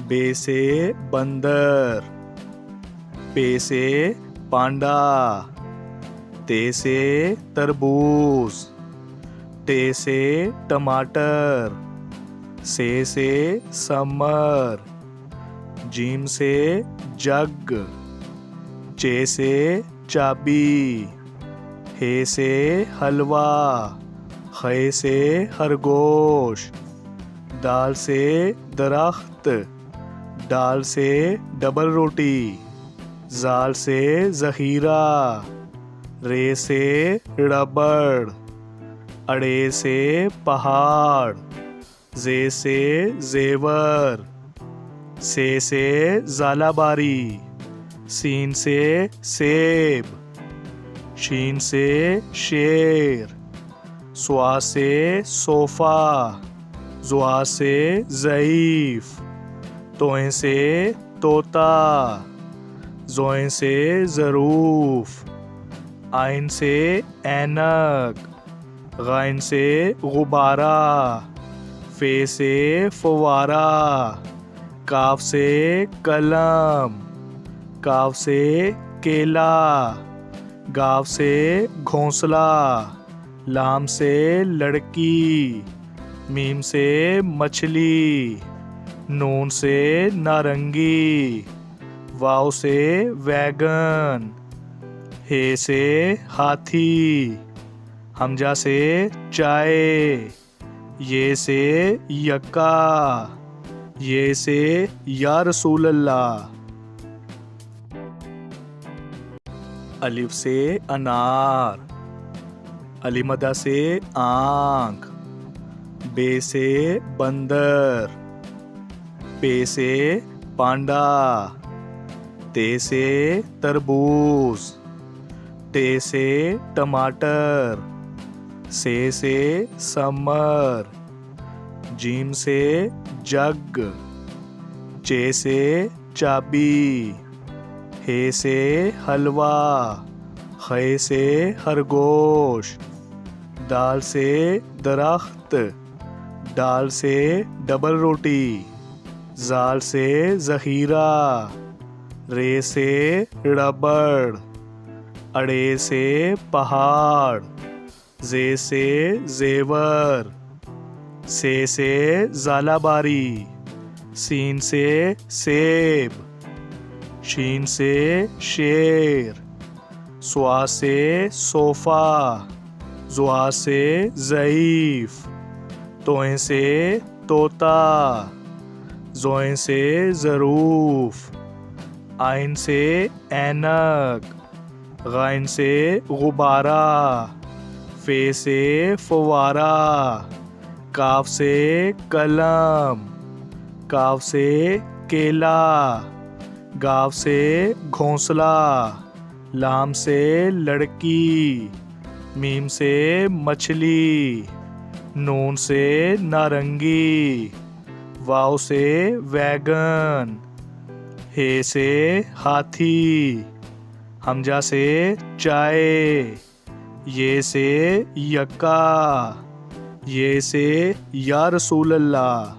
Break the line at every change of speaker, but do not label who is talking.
بے سے بندر، پے سے پانڈا، تے سے تربوز، ٹے سے ٹماٹر، سے سمر، جیم سے جگ، چے سے چابی، ہے سے حلوہ، خے سے خرگوش، دال سے درخت، ڈال سے ڈبل روٹی، زال سے ذخیرہ، رے سے ربڑ، اڑے سے پہاڑ، زے سے زیور، سے زالہ باری، سین سے سیب، شین سے شیر، سوا سے صوفہ، زوا سے ضعیف، توئیں سے طوطا، زوئیں سے ظروف، آئن سے اینک، غائن سے غبارہ، فے سے فوارہ، کاف سے قلم، کاف سے کیلا، گاو سے گھونسلہ، لام سے لڑکی، میم سے مچھلی، نون سے نارنگی، واو سے ویگن، ہے سے ہاتھی، حمزہ سے چائے، یہ سے یکا، یہ سے یا رسول اللہ۔ الف سے انار، علی مدہ سے آنکھ، بے سے بندر، پے سے پانڈا، تے سے تربوز، ٹے سے ٹماٹر، سے سمر، جیم سے جگ، چے سے چابی، ہے سے حلوہ، خے سے خرگوش، دال سے درخت، ڈال سے ڈبل روٹی، زال سے ذخیرہ، رے سے ربڑ، اڑے سے پہاڑ، زے سے زیور، سے زالہ باری، سین سے سیب، شین سے شیر، سوا سے صوفہ، زوا سے ضعیف، توئیں سے طوطا، زوئیں سے ظروف، آئن سے اینک، غائن سے غبارہ، فے سے فوارہ، کاف سے قلم، کاف سے کیلا، گاو سے گھونسلہ، لام سے لڑکی، میم سے مچھلی، نون سے نارنگی، واو سے ویگن، ہے سے ہاتھی، حمزہ سے چائے، یہ سے یکا، یہ سے یا رسول اللہ۔